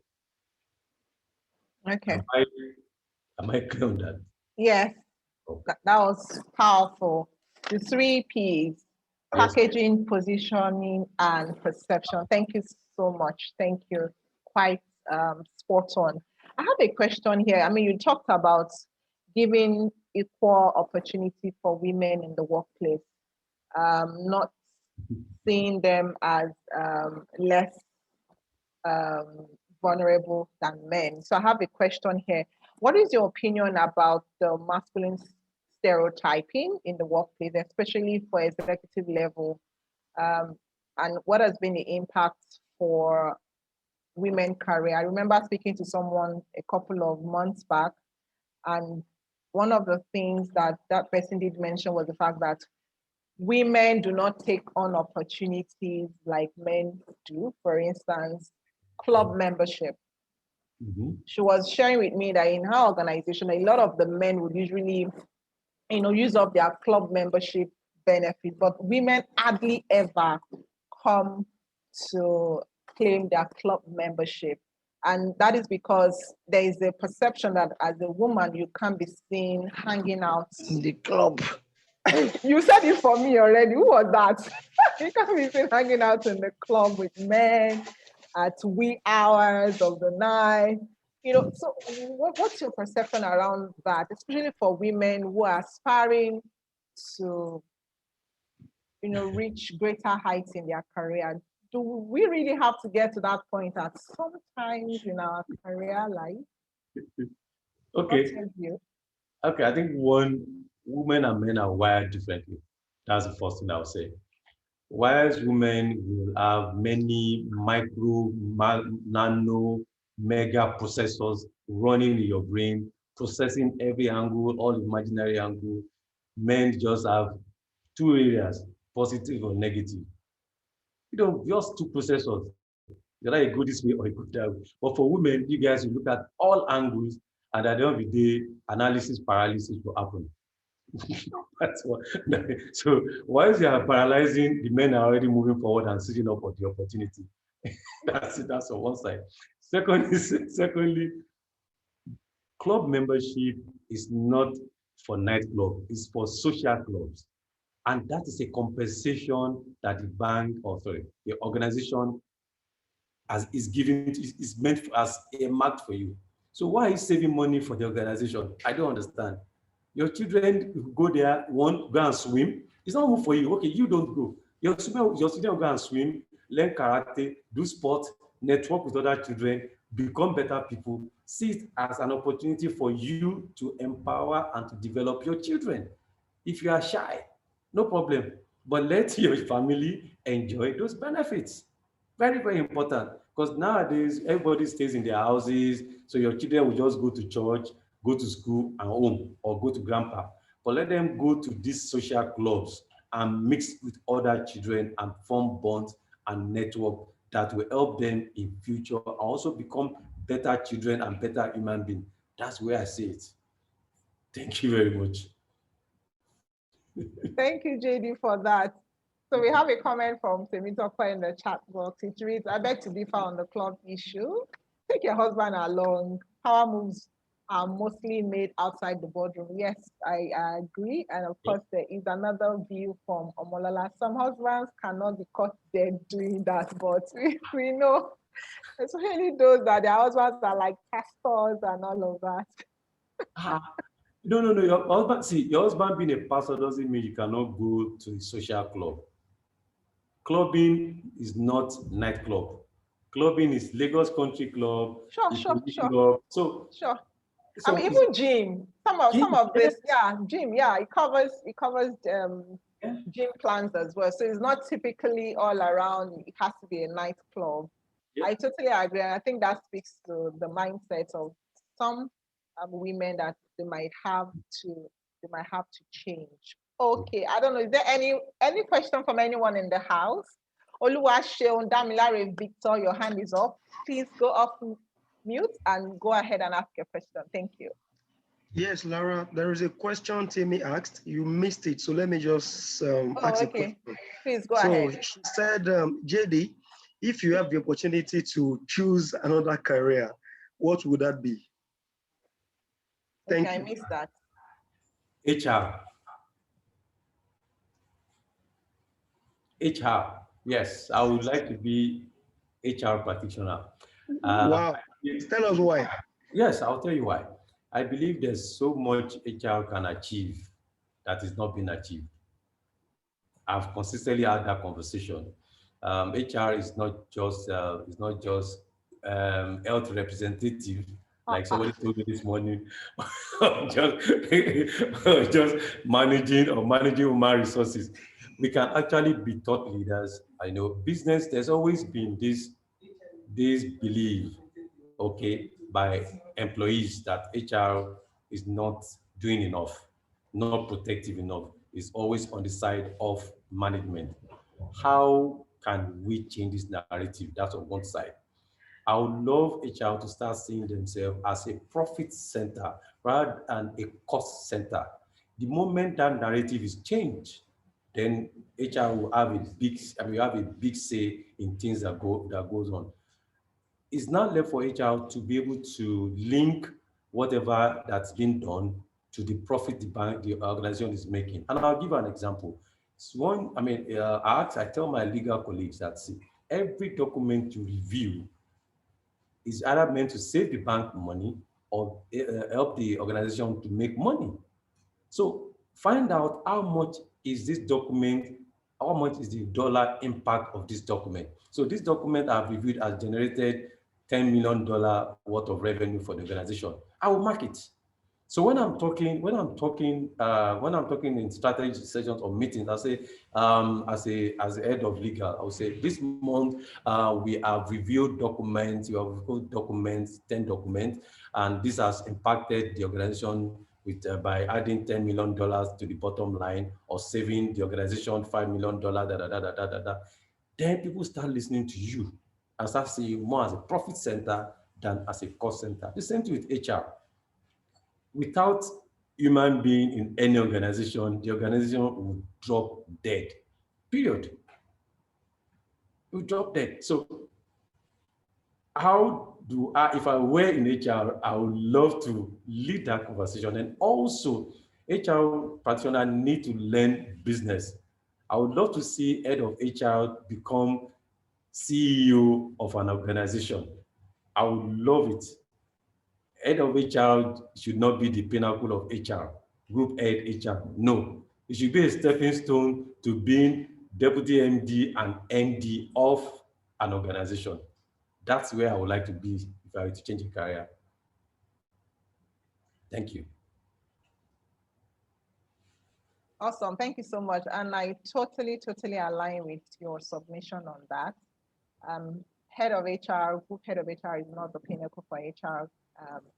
Okay. Am I clear on that? Yes, okay. That was powerful. The 3 Ps, packaging, positioning, and perception. Thank you so much. Thank you. Quite spot on. I have a question here. I mean, you talked about giving equal opportunity for women in the workplace, not seeing them as less vulnerable than men. So I have a question here. What is your opinion about the masculine stereotyping in the workplace, especially for executive level? And what has been the impact for women career? I remember speaking to someone a couple of months back, and one of the things that that person did mention was the fact that women do not take on opportunities like men do. For instance, club membership. She was sharing with me that in her organization, a lot of the men would usually, use up their club membership benefit, but women hardly ever come to claim their club membership. And that is because there is a perception that as a woman, you can't be seen hanging out In the club. You said it for me already. Who was that? You can't be seen hanging out in the club with men at wee hours of the night. So what's your perception around that, especially for women who are aspiring to, reach greater heights in their career? Do we really have to get to that point at some times in our career life? Okay. What's your view? Okay, I think women and men are wired differently. That's the first thing I would say. Whereas women will have many micro, nano, mega processors running in your brain, processing every angle, all imaginary angle. Men just have two areas, positive or negative. Just two processors. You're like, go this way or go that way. But for women, you guys will look at all angles, and at the end of the day, analysis paralysis will happen. That's what. So once you are paralyzing, the men are already moving forward and seizing up for the opportunity. That's it. That's on one side. Secondly, club membership is not for nightclub. It's for social clubs, and that is a compensation that the organization is giving is meant as a mark for you. So why are you saving money for the organization? I don't understand. Your children go there, go and swim. It's not good for you. Okay, you don't go. Your children will go and swim, learn karate, do sport, network with other children, become better people. See it as an opportunity for you to empower and to develop your children. If you are shy, no problem. But let your family enjoy those benefits. Very, very important. Because nowadays, everybody stays in their houses. So your children will just go to church, go to school and home, or go to grandpa. But let them go to these social clubs and mix with other children and form bonds and network that will help them in future and also become better children and better human beings. That's where I see it. Thank you very much. Thank you, JD, for that. So we have a comment from Temitope in the chat box. It reads, I beg to differ on the club issue. Take your husband along. Power moves are mostly made outside the boardroom. Yes, I agree. And of course, there is another view from Omolala. Some husbands cannot be caught dead doing that, but we know, especially those that their husbands are like pastors and all of that. No. Your husband being a pastor doesn't mean you cannot go to a social club. Clubbing is not nightclub. Clubbing is Lagos Country Club. Sure. Club. So, I mean, even gym. Some of this, gym. It covers gym plans as well. So it's not typically all around. It has to be a nightclub. Yeah. I totally agree. And I think that speaks to the mindset of some women that they might have to change. Okay, I don't know. Is there any question from anyone in the house? Oluwaseun Damilare Victor, your hand is up. Please go off mute and go ahead and ask your question. Thank you. Yes, Lara, there is a question Timmy asked. You missed it, so let me just ask a question. Please go ahead. So she said, JD, if you have the opportunity to choose another career, what would that be? Thank you. I missed that. HR. Yes, I would like to be HR practitioner. Wow. Tell us why. Yes, I'll tell you why. I believe there's so much HR can achieve that is not being achieved. I've consistently had that conversation. HR is not just health representative, like somebody told me this morning, just just managing human resources. We can actually be thought leaders. I know business. There's always been this belief, okay, by employees that HR is not doing enough, not protective enough, is always on the side of management. How can we change this narrative? That's on one side. I would love HR to start seeing themselves as a profit center rather than a cost center. The moment that narrative is changed, then HR will have a big, have a big say in things that goes on. It's now left for HR to be able to link whatever that's been done to the profit the organization is making. And I'll give an example. So I tell my legal colleagues that, see, every document you review is either meant to save the bank money or help the organization to make money. So find out how much is this document, how much is the dollar impact of this document. So this document I've reviewed has generated $10 million worth of revenue for the organization. I will mark it. So when I'm talking in strategy sessions or meetings, I say, as a head of legal, I will say, this month we have reviewed documents, 10 documents, and this has impacted the organization with by adding $10 million to the bottom line or saving the organization $5 million. Then people start listening to you and start seeing you more as a profit center than as a cost center. The same thing with HR. Without human being in any organization, the organization will drop dead. Period. It will drop dead. So how do I, if I were in HR, I would love to lead that conversation. And also, HR practitioner need to learn business. I would love to see head of HR become CEO of an organization. I would love it. Head of HR should not be the pinnacle of HR, group head HR. No, it should be a stepping stone to being deputy MD and MD of an organization. That's where I would like to be if I were to change a career. Thank you. Awesome. Thank you so much. And I totally align with your submission on that. Head of HR, group head of HR is not the pinnacle for HR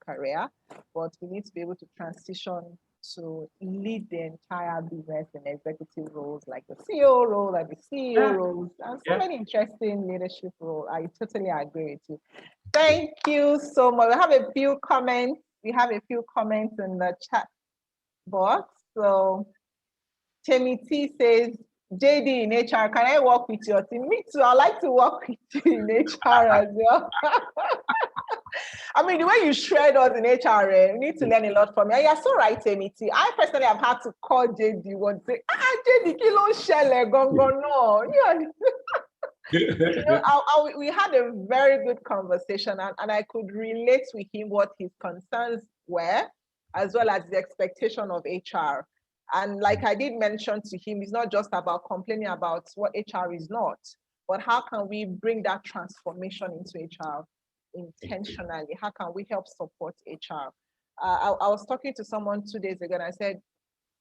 career, but we need to be able to transition to lead the entire business in executive roles like the CEO role, like the CEO roles, and so many interesting leadership roles. I totally agree with you. Thank you so much. We have a few comments. We have a few comments in the chat box. So Temi T says, JD in HR, can I work with your team? Me too. I like to work with you in HR as well. I mean, the way you shred us in HR, you need to learn a lot from you. And you're so right, Temi T. I personally have had to call JD and say, JD, kilo shele gongo no. We had a very good conversation, and I could relate with him what his concerns were, as well as the expectation of HR. And like I did mention to him, it's not just about complaining about what HR is not, but how can we bring that transformation into HR intentionally? How can we help support HR? I was talking to someone 2 days ago, and I said,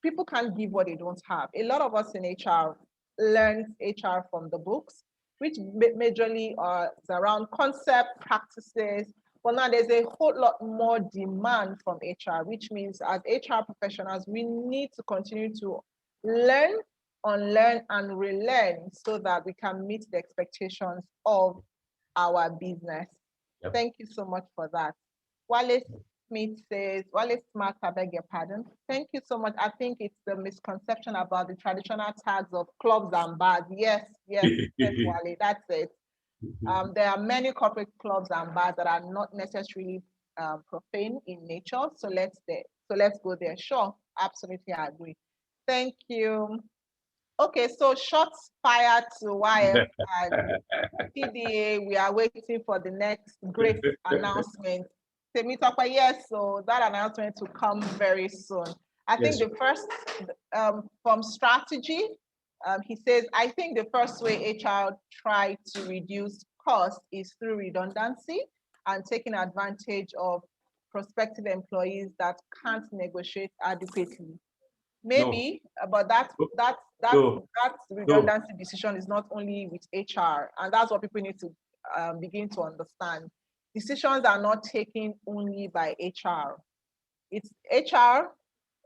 people can't give what they don't have. A lot of us in HR learned HR from the books, which majorly is around concept, practices. But now there's a whole lot more demand from HR, which means as HR professionals, we need to continue to learn, unlearn, and relearn so that we can meet the expectations of our business. Yep. Thank you so much for that. Wallace Smith says, Wallace Smart, I beg your pardon. Thank you so much. I think it's the misconception about the traditional tags of clubs and bars. Yes, Wale, that's it. There are many corporate clubs and bars that are not necessarily profane in nature. So let's go there. Sure, absolutely, I agree. Thank you. Okay, so shots fired to YF and TDA. We are waiting for the next great announcement. Temitope, yes, so that announcement will come very soon. I think the first, from strategy, he says, I think the first way HR try to reduce cost is through redundancy and taking advantage of prospective employees that can't negotiate adequately. Maybe, but that redundancy decision is not only with HR, and that's what people need to begin to understand. Decisions are not taken only by HR. It's HR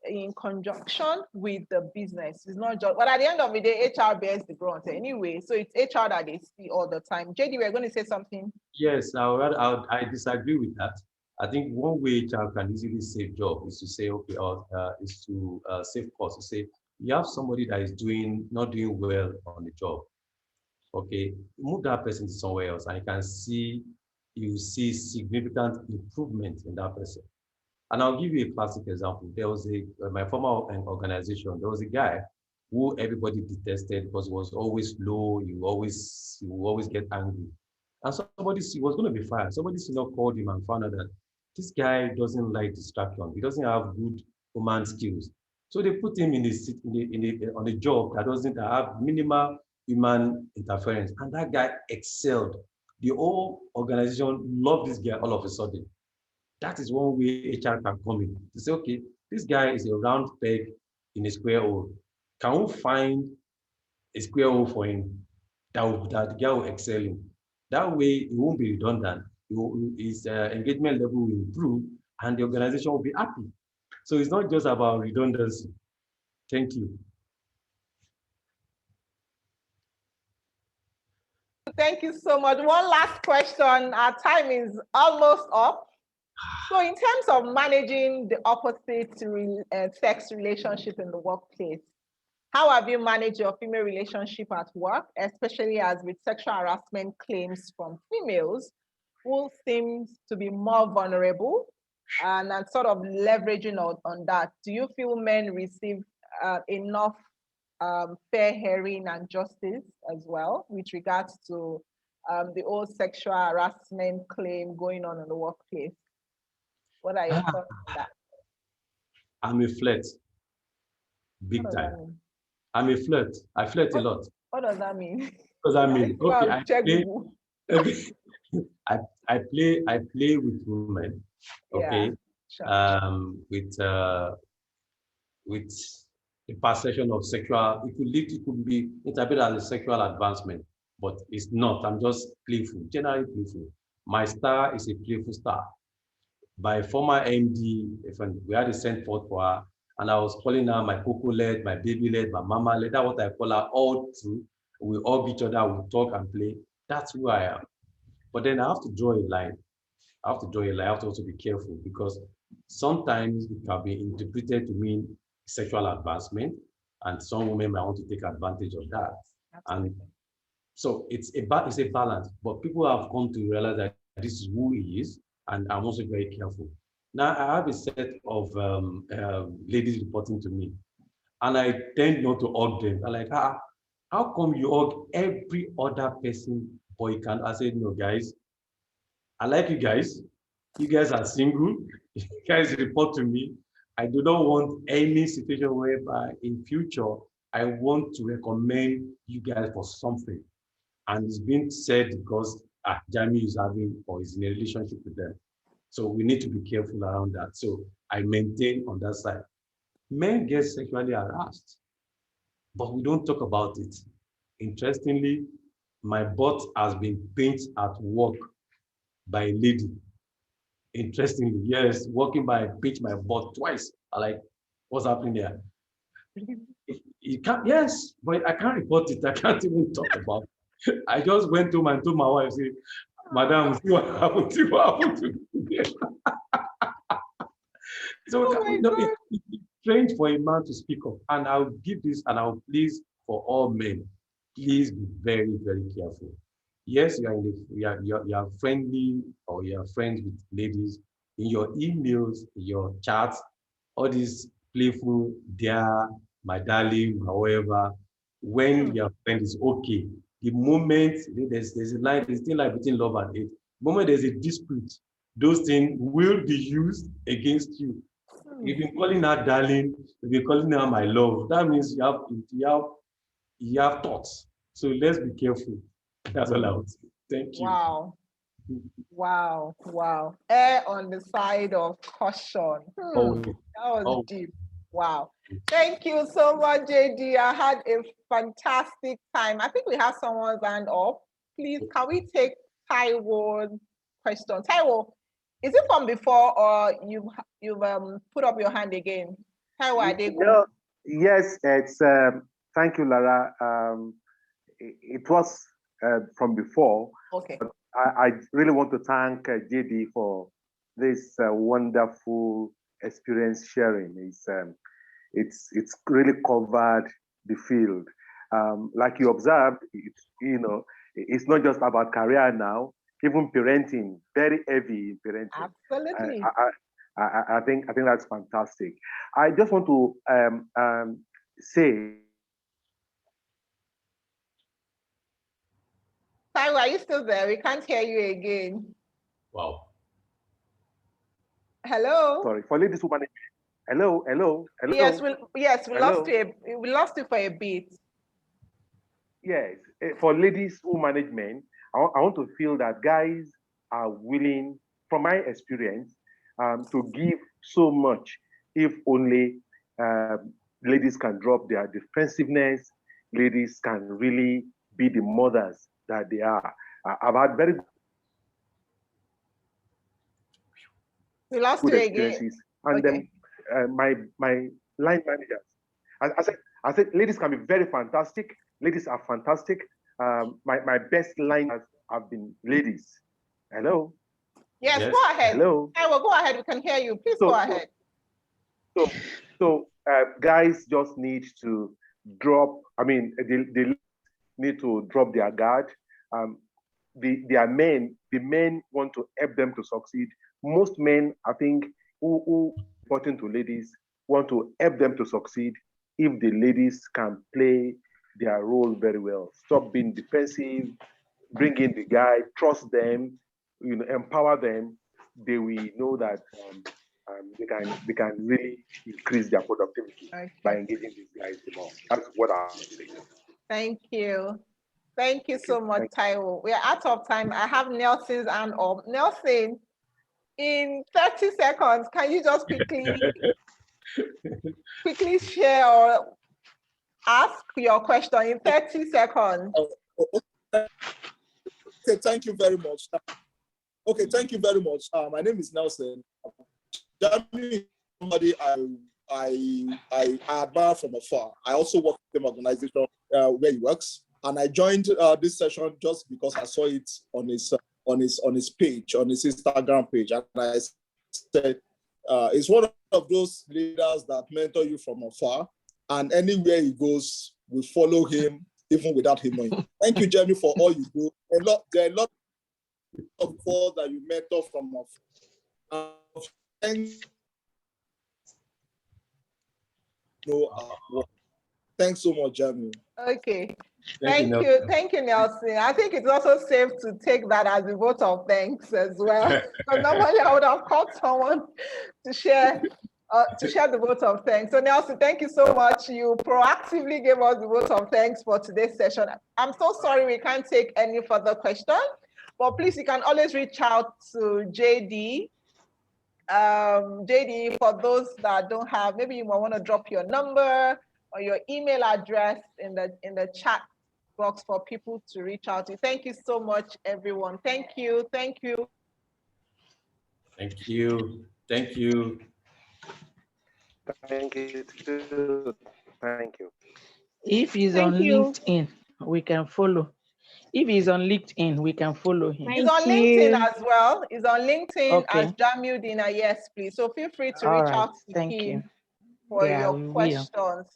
in conjunction with the business. It's not just, but at the end of the day, HR bears the brunt anyway. So it's HR that they see all the time. JD, we're going to say something. Yes, I disagree with that. I think one way HR can easily save job is to say, okay, is to save costs. To say you have somebody that is not doing well on the job. Okay, move that person to somewhere else, and you see significant improvement in that person. And I'll give you a classic example. There was my former organization, there was a guy who everybody detested because he was always low, he would always get angry. And he was going to be fired. Somebody senior called him and found out that this guy doesn't like distraction. He doesn't have good command skills. So they put him on a job that doesn't have minimal human interference. And that guy excelled. The whole organization loved this guy all of a sudden. That is one way HR can come in to say, okay, this guy is a round peg in a square hole. Can we find a square hole for him that the guy will excel in? That way, he won't be redundant. His engagement level will improve, and the organization will be happy. So it's not just about redundancy. Thank you. Thank you so much. One last question. Our time is almost up. So in terms of managing the opposite sex relationship in the workplace, how have you managed your female relationship at work, especially as with sexual harassment claims from females who seem to be more vulnerable and sort of leveraging on that? Do you feel men receive enough fair hearing and justice as well with regards to the old sexual harassment claim going on in the workplace? What are your thoughts on that? I'm a flirt, big time. I'm a flirt. I flirt a lot. What does that mean? What does that mean? I play with women. Okay, yeah, sure. With the perception of sexual, it could be interpreted as a sexual advancement, but it's not. I'm just playful, generally playful. My star is a playful star. My former MD, we had a send forth for her, and I was calling her my cocoa leg, my baby leg, my mama leg. That's what I call her all through. We hug each other, we talk and play. That's who I am. But then I have to draw a line. I have to also be careful, because sometimes it can be interpreted to mean sexual advancement, and some women might want to take advantage of that. Absolutely. And so it's a balance, but people have come to realize that this is who he is, and I'm also very careful. Now I have a set of ladies reporting to me, and I tend not to hug them. I'm like, how come you hug every other person, but you can't? I said, no, guys, I like you guys. You guys are single. You guys report to me. I do not want any situation whereby in future I want to recommend you guys for something, and it's being said because Jamiu is having or is in a relationship with them. So we need to be careful around that. So I maintain on that side. Men get sexually harassed, but we don't talk about it. Interestingly, my butt has been pinched at work by a lady. Interestingly, yes, walking by, pinched my butt twice. I like, what's happening there? You can't, yes, but I can't report it. I can't even talk about it. I just went home and told my wife, say, Madam, see what happened to you. So it's strange for a man to speak up. And I'll give this, and I'll please for all men, please be very, very careful. Yes, you are friendly, or you are friends with ladies in your emails, in your chats, all these playful, dear, my darling, however, when your friend is okay. The moment there's a line, there's still like between love and hate. The moment there's a dispute, those things will be used against you. If you're calling her darling, if you're calling her my love, that means you have thoughts. So let's be careful. That's all I would say. Thank you. Wow. Wow. Wow. Err on the side of caution. Always. That was deep. Wow. Thank you so much, JD. I had a fantastic time. I think we have someone's hand up. Please, can we take Taiwo's question? Taiwo, is it from before or you've put up your hand again? Taiwo Adegu. No, yes, it's thank you, Lara. It was from before. Okay. But I really want to thank JD for this wonderful experience sharing. It's really covered the field. Like you observed, it's not just about career now. Even parenting, very heavy in parenting. Absolutely. I think that's fantastic. I just want to say. Taiwo, are you still there? We can't hear you again. Wow. Hello. Sorry, for ladies who manage. Hello. Yes, we lost you. We lost you for a bit. Yes, for ladies who manage men, I want to feel that guys are willing, from my experience, to give so much if only ladies can drop their defensiveness, ladies can really be the mothers that they are. I've had very We lost good you experiences. again. And Okay. then my line managers, I said, ladies can be very fantastic. Ladies are fantastic. My best liners have been ladies. Hello. Yes, Yes. go ahead. Hello. Taiwo, go ahead. We can hear you. Please go ahead. So guys just need to drop. I mean, they need to drop their guard. The men want to help them to succeed. Most men, I think, who important to ladies, want to help them to succeed if the ladies can play their role very well. Stop being defensive, bring in the guy, trust them, empower them. They will know that they can really increase their productivity by engaging these guys more. That's what I think. Thank you. Thank you so much, Taiwo. We are out of time. I have Nelson's hand up. Nelson, in 30 seconds, can you just quickly share or ask your question in 30 seconds? Okay, thank you very much. Okay, thank you very much. My name is Nelson. Jamiu is somebody I admire from afar. I also work with the organization where he works, and I joined this session just because I saw it on his page, on his Instagram page, and I said it's one of those leaders that mentor you from afar, and anywhere he goes, we follow him even without him knowing. Thank you, Jamiu, for all you do. There are a lot of people that you mentor from afar. Thanks so much, Jamiu. Okay. Thank you, Nelson. I think it's also safe to take that as a vote of thanks as well. Because normally I would have called someone to share the vote of thanks. So Nelson, thank you so much. You proactively gave us the vote of thanks for today's session. I'm so sorry we can't take any further questions, but please, you can always reach out to JD. JD, for those that don't have, maybe you might want to drop your number or your email address in the chat box for people to reach out to. Thank you so much, everyone. Thank you. Thank you. Thank you. Thank you. Thank you too. Thank you. If he's on LinkedIn, we can follow. If he's on LinkedIn, we can follow him. He's on LinkedIn as well. He's on LinkedIn as Jamiu Dina. Yes, please. So feel free to reach out to him for your questions.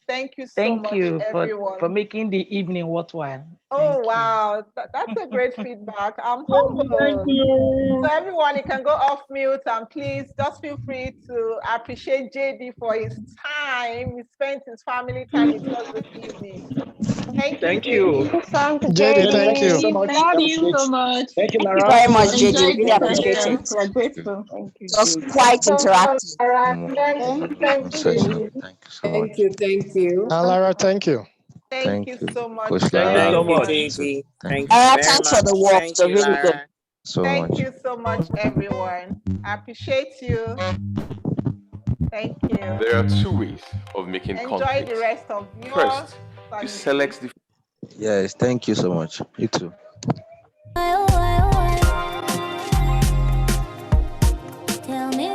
Thank you so much, everyone. For making the evening worthwhile. Oh, wow. That's a great feedback. I'm humbled. So everyone, you can go off mute, and please just feel free to appreciate JD for his time. He spent his family time with us this evening. Thank you. JD, thank you. So much. Thank you so much. Thank you, Thank you Lara. very much, JD. Enjoyed Really the appreciate session. it. We're grateful. It was quite interactive. Thank you. Thank you. Lara, thank you. Thank you so much. Thank you so much. JD. Thank you very Thanks for much. the work. Thank It's a you, really good. Lara. Thank you so much, everyone. I appreciate you. Thank you. There are two ways of making Enjoy conflicts. the rest of your First, you Sunday. select the Yes, thank you so much. You too. Tell me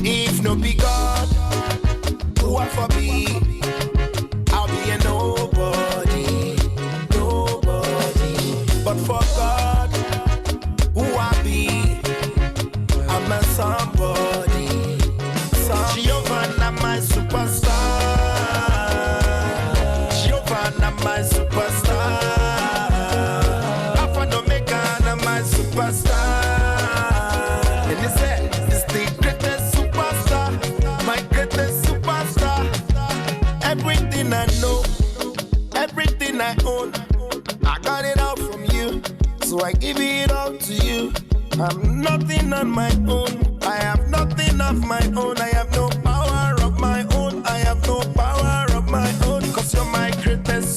if no be God, who are for me? I'll be a nobody, nobody. But for God, who I be, I'm a somebody. Giovanna, my superstar. Giovanna, my superstar. Alpha and Omega, my superstar. And they said, it's the greatest superstar, my greatest superstar. Everything I know, everything I own, I got it all from you, so I give it all to you. I'm nothing on my own, I have nothing of my own, I have